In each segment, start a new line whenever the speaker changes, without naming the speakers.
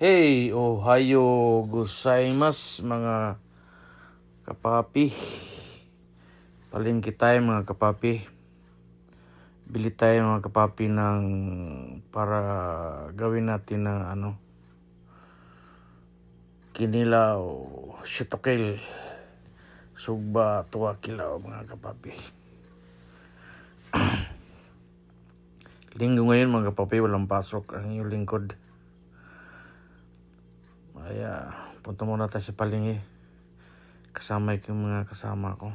Hey, ohayo gozaimasu mga kapapi. Palengke tayo mga kapapi. Bili tayo mga kapapi ng para gawin natin ng kinilaw, shutokil, sugba, tuwa kilaw mga kapapi. Linggo ngayon mga kapapi, walang pasok ang iyong lingkod. Kaya punta muna tayo sa palengke. Kasama yung mga kasama ko.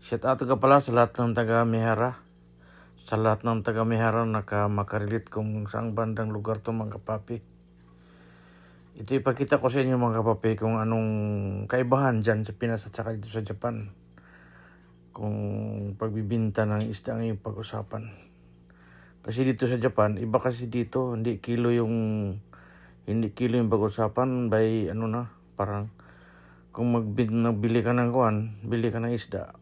Shout out ka pala sa lahat ng taga Mihara. Sa lahat ng taga Mihara makarelate kung saang bandang lugar to mga kapapi. Ito ipakita ko sa inyo mga kapapi kung anong kaibahan dyan sa Pinas at saka dito sa Japan. Kung pagbibinta ng isda ang iyong pag-usapan. Kasi dito sa Japan, iba kasi dito, hindi kilo yung pag-usapan by parang kung nagbili ka ng bili ka ng isda,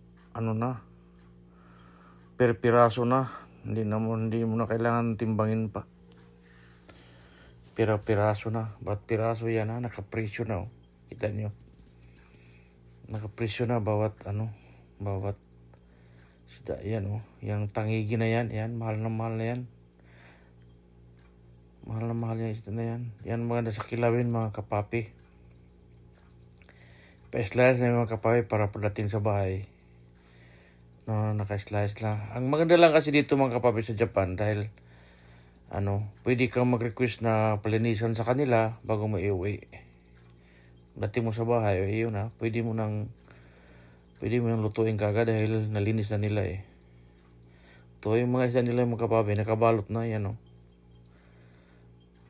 per piraso na, hindi mo na kailangan timbangin pa. Piraso na, bawat piraso yan nakapresyo na kita nyo. Nakapresyo na bawat isda yan yung tangigi na yan, mahal na yan. Mahal na isda na yan. Yan mga nasa kilawin mga kapapi. Pa-slice na yung mga kapapi para pagdating sa bahay. Naka-slice lang. Ang maganda lang kasi dito mga kapapi sa Japan dahil pwede kang mag-request na palinisan sa kanila bago mo iuwi. Dating mo sa bahay, yun pwede mo nang lutuin kagad dahil nalinis na nila Ito yung mga isda nila mga kapapi, nakabalot na yan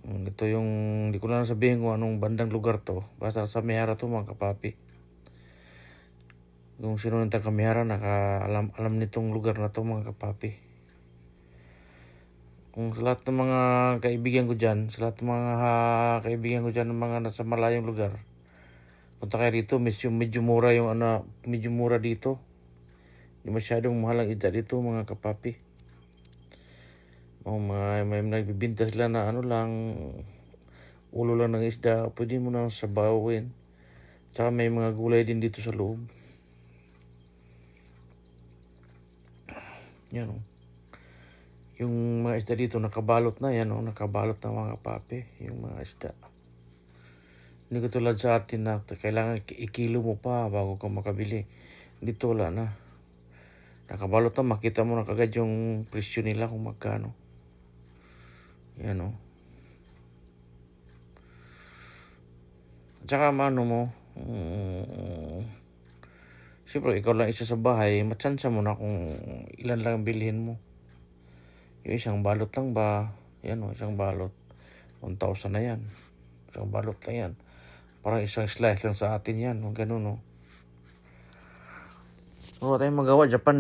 Ito yung, hindi ko na sabihin kung anong bandang lugar to. Basta sa Mihara to mga kapapi. Kung sino ng taga Mihara, alam nitong lugar na to mga kapapi. Kung sa lahat ng mga kaibigan ko dyan, ng mga nasa malayong lugar, punta kayo dito, medyo mura medyo mura dito. Hindi masyadong mahal ang isda dito mga kapapi. May nagbibinta sila na ulo lang ng isda, pwede mo na sabawin. Saka may mga gulay din dito sa loob. Yan yung mga isda dito nakabalot na nakabalot na mga kapapi, yung mga isda. Hindi ko tulad sa atin na kailangan ikilo mo pa bago ka makabili. Dito wala na. Nakabalot na, makita mo na kagad yung presyo nila kung magkano. Yan At saka siyempre ikaw lang isa sa bahay, matsansa mo na kung ilan lang bilhin mo. Yung isang balot lang ba, isang balot, 1,000 na yan. Isang balot lang yan. Parang isang slice lang sa atin yan, ganun Wala tayong magawa, Japan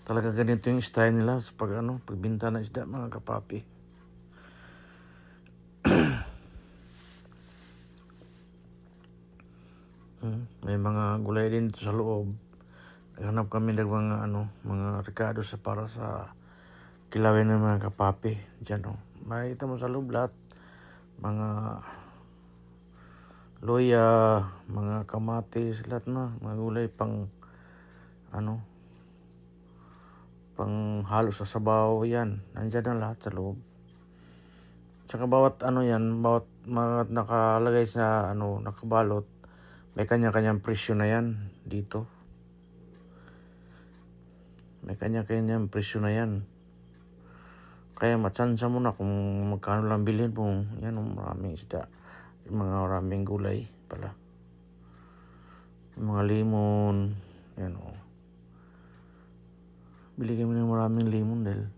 Talaga ganito yung style nila sa pagbinta ng isda mga kapapi. May mga gulay din dito sa loob. Naghanap kami ng mga rekado para sa kilawin ng mga kapapi. Diyan makikita mo sa loob lahat. Mga loya, mga kamatis, lahat na. Mga gulay pang halo sa sabaw yan. Nandiyan na lahat sa loob. Tsaka bawat bawat mga nakalagay sa nakabalot, may kanya-kanyang presyo na yan dito. May kanya-kanyang presyo na yan. Kaya matsansa mo na kung magkano lang bilhin mo. Yan maraming isda. Yung mga maraming gulay pala. Yung mga limon. Yan Bili kami ng maraming limon dahil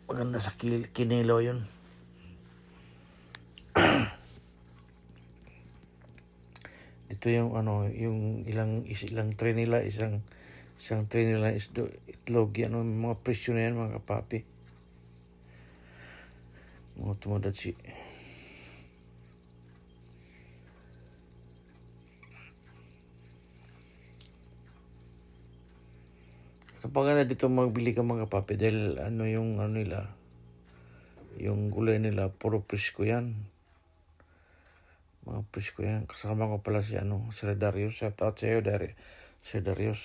maganda sa kinilaw yun. Ito yung yung ilang tray nila, isang tray nila itlog yan mga presyo na yan mga kapapi. Mga tumodachi. Kapag dito magbili ka mga kapapi dahil nila Yung gulay nila, puro presko yan. Mga presko yan. Kasama ko pala si Sir Darius. Shout out sa iyo, Sir Darius.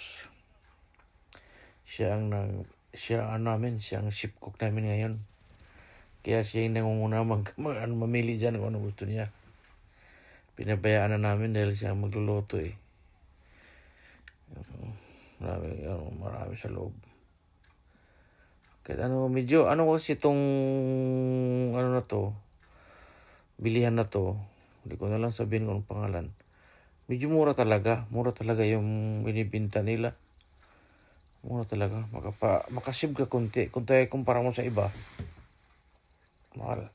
Siya ang chef cook namin ngayon. Kaya siya yung nangunguna mamili dyan kung ano gusto niya. Pinabayaan na namin dahil siya magluluto eh. Marami sa loob. Kahit medyo, kasi itong, na to, bilihan na to, hindi ko na lang sabihin kung anong pangalan. Medyo mura talaga yung binibinta nila. Mura talaga, makasib ka kunti. Kung tayo kumpara mo sa iba, mahal.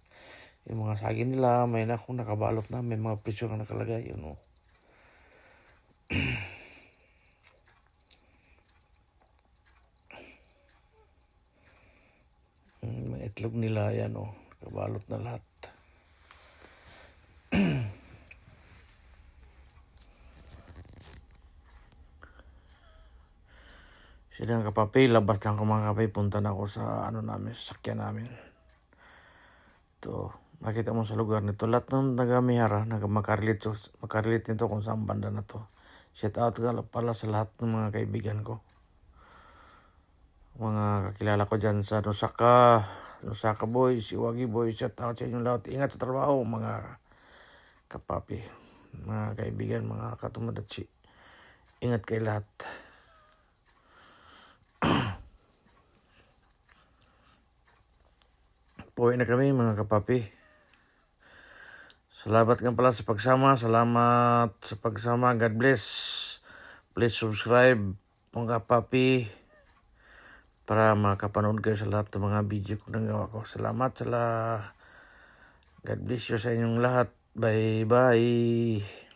Yung mga saging nila, may nakabalot na, may mga presyo na nakalagay, May itlog nila, nakabalot na lahat. Sila ang kapapi, labas lang ko mga kapapi, punta na ako sa sasakyan namin. Ito, makita mo sa lugar nito, lahat ng taga-Mihara, makarelate nito kung saan banda na to. Shout out pala sa lahat ng mga kaibigan ko. Mga kakilala ko dyan sa Nusaka boys, Iwagi boys, shout out sa inyong lahat. Ingat sa trabaho mga kapapi, mga kaibigan, mga katumadatsi. Ingat kayo lahat. Pauwi na kami mga kapapi. Salamat nga pala sa pagsama. Salamat sa pagsama. God bless. Please subscribe mga kapapi para makapanood kayo sa lahat ng mga video ko nagawa ko. Salamat God bless you sa inyong lahat. Bye bye.